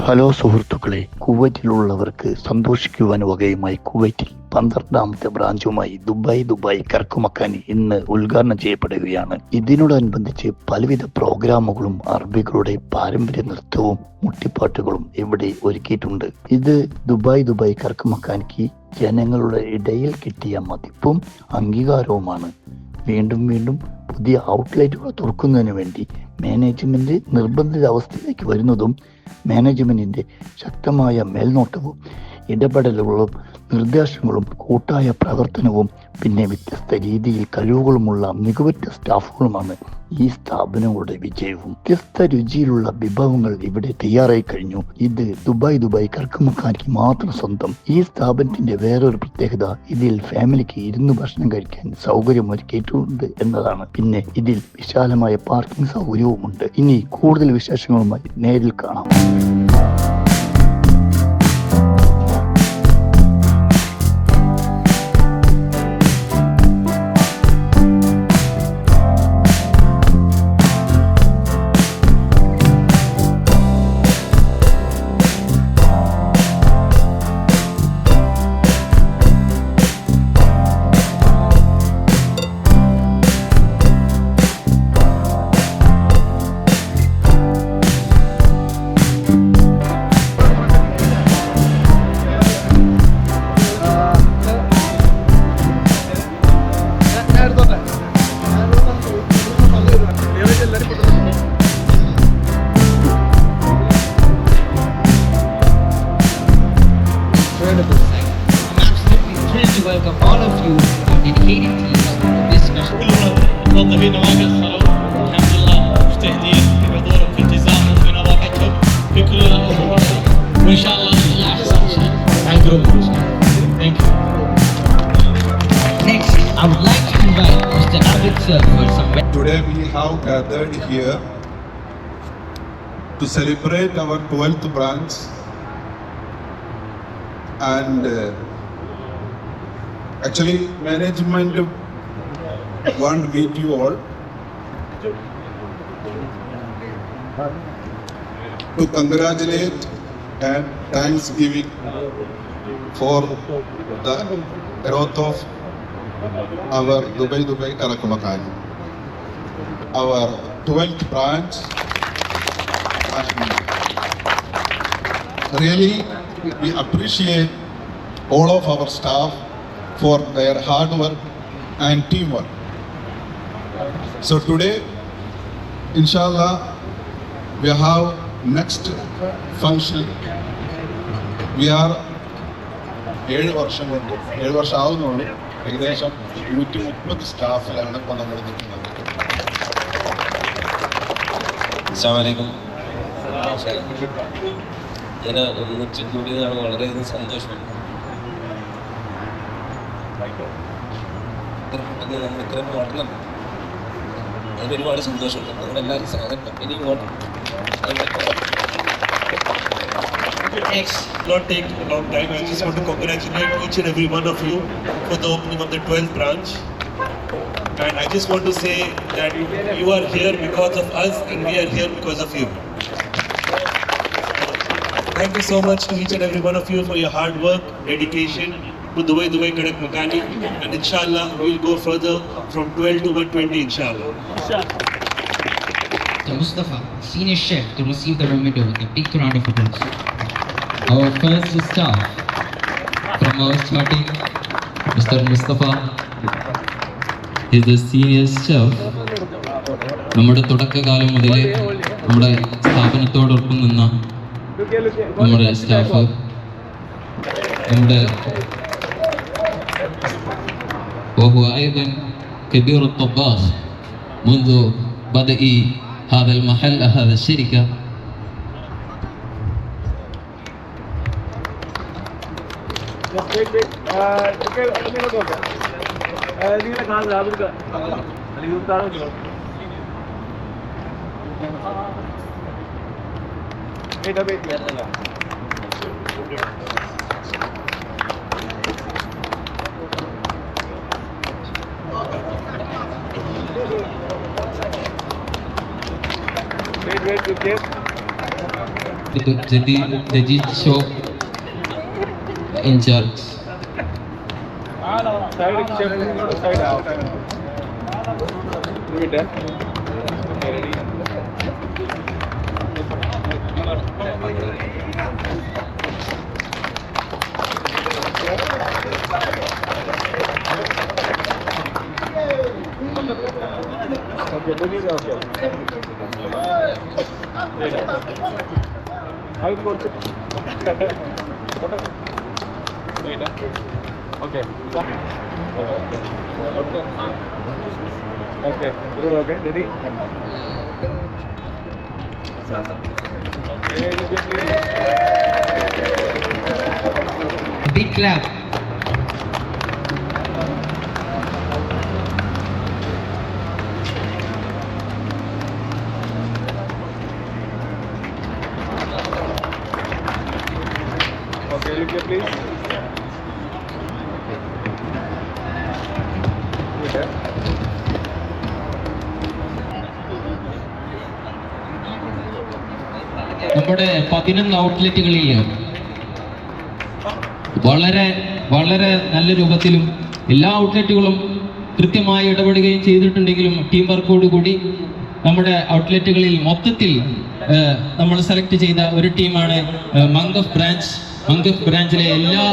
Hello സുഹൃത്തുക്കളെ, കുവൈറ്റിലുള്ളവർക്ക് സന്തോഷിക്കുവാൻ വകയുമായി കുവൈറ്റിൽ 12ാമത്തെ ബ്രാഞ്ചുമായി Dubai കർക്കുമക്കാൻ ഇന്ന് ഉദ്ഘാടനം ചെയ്യപ്പെടുകയാണ്. ഇതിനോടനുബന്ധിച്ച് പലവിധ പ്രോഗ്രാമുകളും അറബികളുടെ പാരമ്പര്യ നൃത്തവും മുട്ടിപ്പാട്ടുകളും ഇവിടെ ഒരുക്കിയിട്ടുണ്ട്. ഇത് ദുബായ് കർക്കുമക്കാനിക്ക് ജനങ്ങളുടെ ഇടയിൽ കിട്ടിയ മതിപ്പും അംഗീകാരവുമാണ്. വീണ്ടും പുതിയ ഔട്ട്ലെറ്റുകൾ തുറക്കുന്നതിന് വേണ്ടി മാനേജ്മെന്റ് നിർബന്ധിത അവസ്ഥയിലേക്ക് വരുന്നതും മാനേജ്മെന്റിന്റെ ശക്തമായ മേൽനോട്ടവും ഇടപെടലുകളും നിർദ്ദേശങ്ങളും കൂട്ടായ പ്രവർത്തനവും പിന്നെ വ്യത്യസ്ത രീതിയിൽ കഴിവുകളുമുള്ള മികവുറ്റ സ്റ്റാഫുകളുമാണ് ഈ സ്ഥാപനങ്ങളുടെ വിജയവും. വ്യത്യസ്ത രുചിയിലുള്ള വിഭവങ്ങൾ ഇവിടെ തയ്യാറായി കഴിഞ്ഞു. ഇത് ദുബായ് കർക്കുമക്കാനിക്ക് മാത്രം സ്വന്തം. ഈ സ്ഥാപനത്തിന്റെ വേറൊരു പ്രത്യേകത ഇതിൽ ഫാമിലിക്ക് ഇരുന്ന് ഭക്ഷണം കഴിക്കാൻ സൗകര്യം ഒരുക്കിയിട്ടുണ്ട് എന്നതാണ്. പിന്നെ ഇതിൽ വിശാലമായ പാർക്കിംഗ് സൗകര്യവുമുണ്ട്. ഇനി കൂടുതൽ വിശേഷങ്ങളുമായി നേരിൽ കാണാം. Welcome all of you, our dedicated teams, to this special. موظفين مواقع الصالون الحمد لله مجتهدين في حضورهم في التزامهم في نظافتهم في كل الامور وان شاء الله الله احسن شيء. Thank you. Thank you. Next, I would like to invite Mr. Abid sir for some. Today we have gathered here to celebrate our 12th branch and actually management want to meet you all to congratulate and thanksgiving for the growth of our Dubai Karakumakani, our 12th branch. And really we appreciate all of our staff for their hard work and teamwork. So today, inshallah, we have next function. We are 7 വർഷം ആവുന്നുള്ളൂ. ഏകദേശം 130 സ്റ്റാഫിലാണ് ഇപ്പോൾ നമ്മൾ നിൽക്കുന്നത്. അസ്സലാമു ഞാൻ ഒന്നിച്ച് കൂടിയതാണ്. വളരെയധികം സന്തോഷമുണ്ട്. നമ്മൾ ഇത്രയും വളരണം, അതിന് ഒരുപാട് സന്തോഷമുണ്ട്. നമ്മളെല്ലാവരും സാധനം ഇനി Next, not take a long time. I just want to congratulate each and every one of you for the opening of the 12th branch. And I just want to say that you are here because of us and we are here because of you. Thank you so much to each and every one of you for your hard work, dedication to Dubai Karakumakani, and inshallah we will go further from 12 to 120 inshallah. To Mustafa, senior chef, to receive the memento with a big round of applause. Our first staff from our starting, Mr. Mustafa is the senior chef. നമ്മുടെ തുടക്കകാലം മുതൽ നമ്മുടെ സ്ഥാപനത്തോടൊപ്പം നിന്ന നമ്മുടെ staff, നമ്മുടെ وهو أيضا كبير الطباخ منذ بدء هذا المحل هذا الشركة. Wait, good game. Jadid Show in charge. Big clap. നമ്മുടെ 11 ഔട്ട്ലെറ്റുകളിൽ വളരെ നല്ല രൂപത്തിലും എല്ലാ ഔട്ട്ലെറ്റുകളും കൃത്യമായി ഇടപെടുകയും ചെയ്തിട്ടുണ്ടെങ്കിലും ടീം വർക്കോട് കൂടി നമ്മുടെ ഔട്ട്ലെറ്റുകളിൽ മൊത്തത്തിൽ നമ്മൾ സെലക്ട് ചെയ്ത ഒരു ടീമാണ് മങ്ക് ഓഫ് ബ്രാഞ്ചിലെ എല്ലാ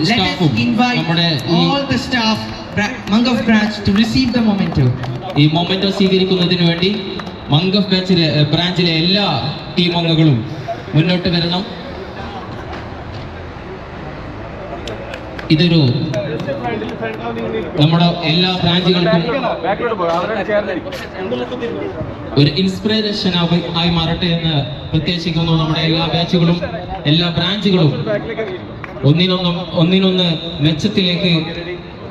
സ്റ്റാഫും നമ്മുടെ ഈ മൊമെന്റോ സ്വീകരിക്കുന്നതിന് വേണ്ടി മങ്ക് ഓഫ് ബ്രാഞ്ചിലെ എല്ലാ ടീം അംഗങ്ങളും മുന്നോട്ട് വരണം. ഇതൊരു നമ്മുടെ എല്ലാ ബ്രാഞ്ചുകൾക്കും ഒരു ഇൻസ്പിറേഷൻ ആയി മാറട്ടെ എന്ന് പ്രത്യാശിക്കുന്നു. നമ്മുടെ എല്ലാ ബാച്ചുകളും എല്ലാ ബ്രാഞ്ചുകളും ഒന്നിനൊന്ന് മെച്ചത്തിലേക്ക്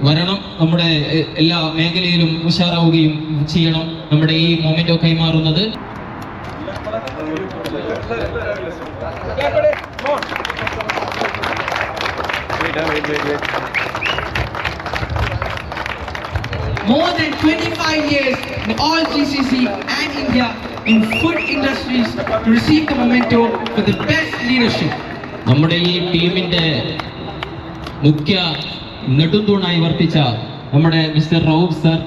വരണം. നമ്മുടെ എല്ലാ മേഖലയിലും ഉഷാറാവുകയും ചെയ്യണം. നമ്മുടെ ഈ മൊമെന്റോ കൈമാറുന്നത് More than 25 years in all GCC and India in food industries to receive the memento for the best leadership. നമ്മുടെ ഈ ടീമിന്റെ മുഖ്യ നെടുന്തൂണായി വർത്തിച്ച നമ്മുടെ മിസ്റ്റർ റൌഫ് സർ,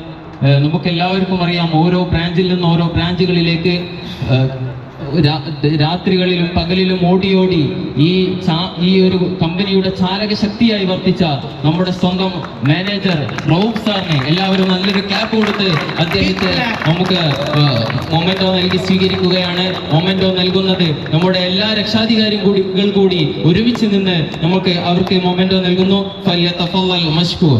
നമുക്ക് എല്ലാവർക്കും അറിയാം, ഓരോ ബ്രാഞ്ചിൽ നിന്ന് ഓരോ ബ്രാഞ്ചുകളിലേക്ക് രാത്രികളിലും പകലിലും ഓടി ഈ ഒരു കമ്പനിയുടെ ചാലക ശക്തിയായി വർത്തിച്ച നമ്മുടെ സ്വന്തം മാനേജർ റൌഫ് സാറിനെ എല്ലാവരും നല്ലൊരു ക്ലാപ്പ് കൊടുത്ത് അദ്ദേഹത്തെ നമുക്ക് മൊമെന്റോ നൽകി സ്വീകരിക്കുകയാണ്. മൊമെന്റോ നൽകുന്നത് നമ്മുടെ എല്ലാ രക്ഷാധികാരികൾ കൂടി ഒരുമിച്ച് നിന്ന് നമുക്ക് അവർക്ക് മൊമെന്റോ നൽകുന്നു. ഫല്യതഫളൽ മഷ്കൂർ.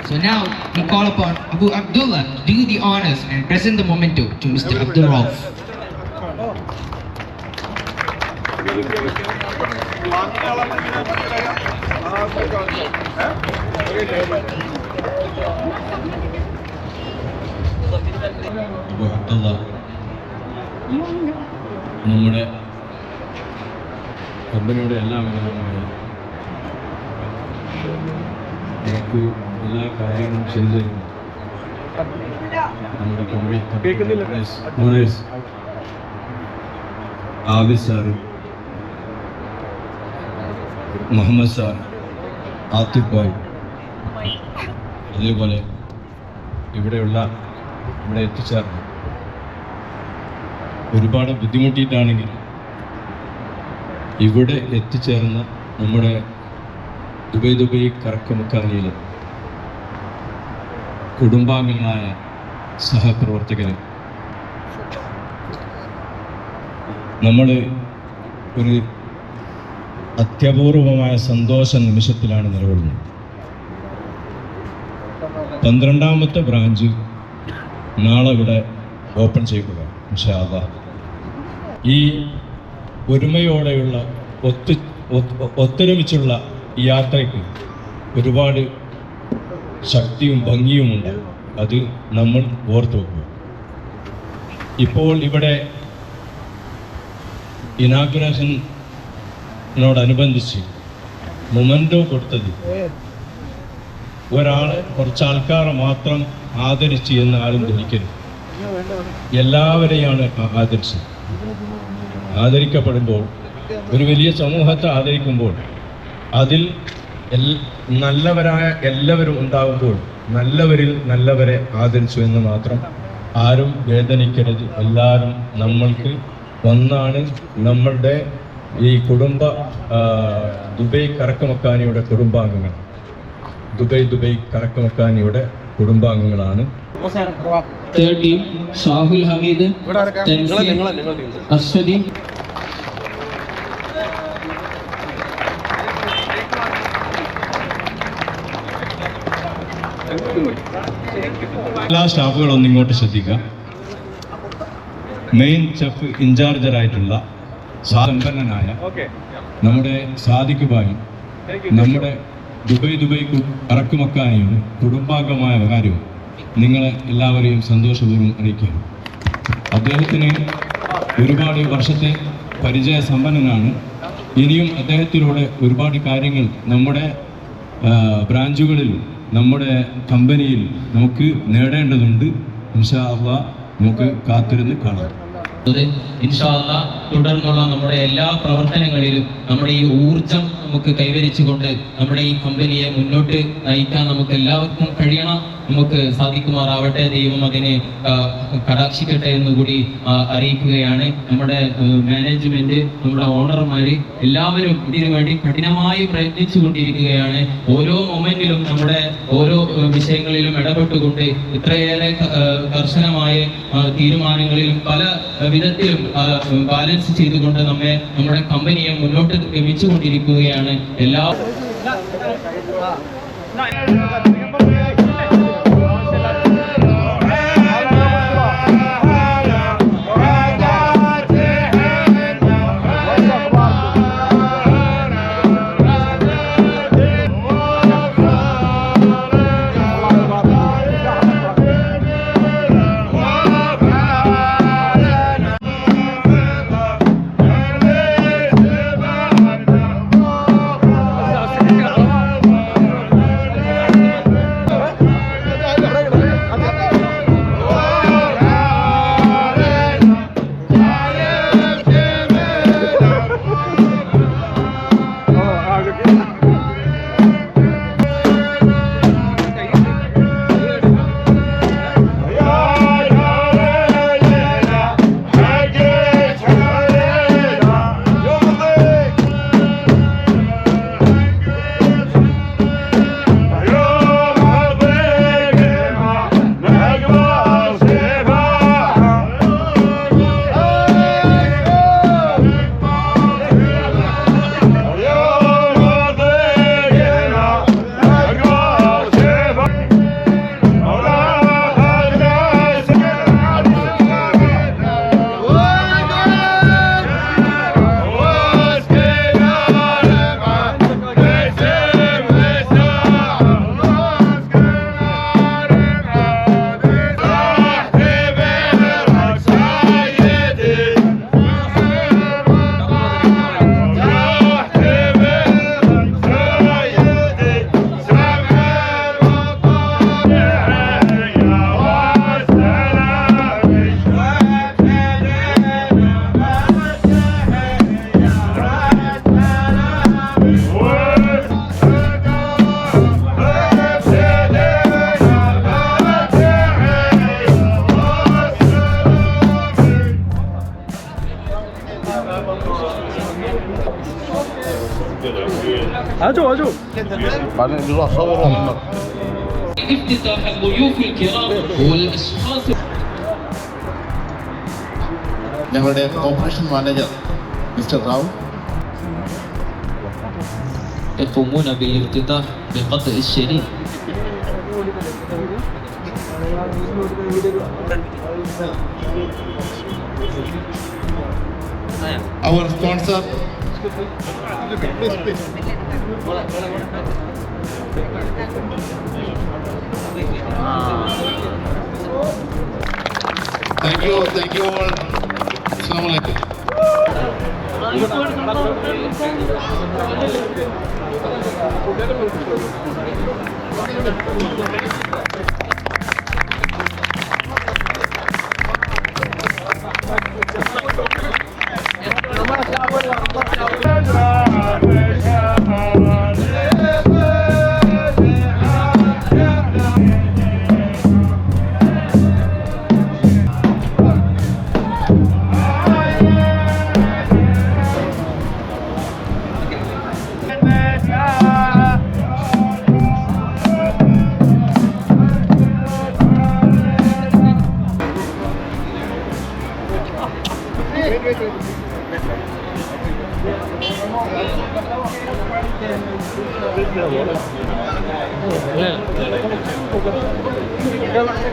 So now we call upon Abu Abdullah to do the honors and present the memento to Mr. Abdul Rauf. നമ്മുടെ കമ്പനിയുടെ എല്ലാ മേഖലകളിലും നമുക്ക് എല്ലാ കാര്യങ്ങളും ചെയ്തു തരുന്നു. നമ്മുടെ company Abid sir, Muhammad sir, Atif ഭായ്, അതേപോലെ ഇവിടെ എത്തിച്ചേർന്നു ഒരുപാട് ബുദ്ധിമുട്ടിയിട്ടാണെങ്കിൽ ഇവിടെ എത്തിച്ചേർന്ന നമ്മുടെ ദുബൈ കറക്കമുക്കാനിയിൽ കുടുംബാംഗങ്ങളായ സഹപ്രവർത്തകർ, നമ്മൾ ഒരു അത്യപൂർവമായ സന്തോഷ നിമിഷത്തിലാണ് നിലകൊള്ളുന്നത്. 12ാമത്തെ ബ്രാഞ്ച് നാളെ ഇവിടെ ഓപ്പൺ ചെയ്യുക ഇൻഷാ അല്ലാഹ്. ഈ ഒരുമയോടെയുള്ള ഒത്തൊരുമിച്ചുള്ള ഈ യാത്രയ്ക്ക് ഒരുപാട് ശക്തിയും ഭംഗിയുമുണ്ട്. അത് നമ്മൾ ഓർത്തു വെക്കുക. ഇപ്പോൾ ഇവിടെ ഇനാഗുറേഷനോടനുബന്ധിച്ച് മൊമെന്റോ കൊടുത്തത് കുറച്ച് ആൾക്കാരെ മാത്രം ആദരിച്ച് എന്ന് ആരും ധരിക്കരുത്. എല്ലാവരെയാണ് ആദരിച്ചത്. ആദരിക്കപ്പെടുമ്പോൾ, ഒരു വലിയ സമൂഹത്തെ ആദരിക്കുമ്പോൾ അതിൽ നല്ലവരായ എല്ലാവരും ഉണ്ടാകുമ്പോൾ നല്ലവരിൽ നല്ലവരെ ആദരിച്ചു എന്ന് മാത്രം. ആരും വേദനിക്കരുത്. എല്ലാവരും നമ്മൾക്ക് ഒന്നാണ്. നമ്മളുടെ ഈ ദുബൈ കറക്കമക്കാനിയുടെ കുടുംബാംഗങ്ങൾ, Dubai കറക്കമക്കാനിയുടെ കുടുംബാംഗങ്ങളാണ്. Third team, Shahul Hamid, Ashwadi. എല്ലാ സ്റ്റാഫുകളൊന്നും ഇങ്ങോട്ട് ശ്രദ്ധിക്കുക. മെയിൻ ചെഫ് ഇൻചാർജറായിട്ടുള്ള സമ്പന്നനായ നമ്മുടെ സാദിഖ് ഭായും, നമ്മുടെ ദുബൈ കറക്കുമക്കാനിയും കുടുംബാംഗമായ കാര്യവും നിങ്ങളെ എല്ലാവരെയും സന്തോഷപൂർവ്വം അറിയിക്കുന്നു. അദ്ദേഹത്തിന് ഒരുപാട് വർഷത്തെ പരിചയ സമ്പന്നനാണ്. ഇനിയും അദ്ദേഹത്തിലൂടെ ഒരുപാട് കാര്യങ്ങൾ നമ്മുടെ ബ്രാഞ്ചുകളിൽ, നമ്മുടെ കമ്പനിയിൽ നമുക്ക് നേടേണ്ടതുണ്ട്. ഇൻഷാ അല്ലാഹ് നമുക്ക് കാത്തിരുന്ന് കാണാം. ഇൻഷാ അല്ലാഹ് തുടർന്നുള്ള നമ്മുടെ എല്ലാ പ്രവർത്തനങ്ങളിലും നമ്മുടെ ഈ ഊർജം നമുക്ക് കൈവരിച്ചുകൊണ്ട് നമ്മുടെ ഈ കമ്പനിയെ മുന്നോട്ട് നയിക്കാൻ നമുക്ക് എല്ലാവർക്കും കഴിയണം. നമുക്ക് സാധിക്കുമാറാവട്ടെ. ദൈവം അതിനെ കടാക്ഷിക്കട്ടെ എന്നുകൂടി അറിയിക്കുകയാണ്. നമ്മുടെ മാനേജ്മെന്റ്, നമ്മുടെ ഓണർമാര് എല്ലാവരും ഇതിനു വേണ്ടി കഠിനമായി പ്രയത്നിച്ചു കൊണ്ടിരിക്കുകയാണ്. ഓരോ മൊമെന്റിലും നമ്മുടെ ഓരോ വിഷയങ്ങളിലും ഇടപെട്ടുകൊണ്ട് ഇത്രയേറെ കർശനമായ തീരുമാനങ്ങളിലും പല വിധത്തിലും ബാലൻസ് ചെയ്തുകൊണ്ട് നമ്മുടെ കമ്പനിയെ മുന്നോട്ട് ഗമിച്ചുകൊണ്ടിരിക്കുകയാണ്. എല്ലാ افتتاح الضيوف الكرام والاشخاص. ഞങ്ങളുടെ operation manager mister Rao يقومون بالافتتاح بقطع الشريط. our sponsor thank you all. Assalamu alaikum.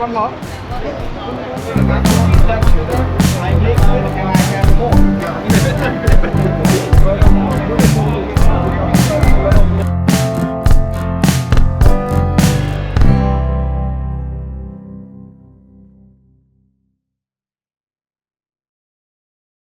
One more.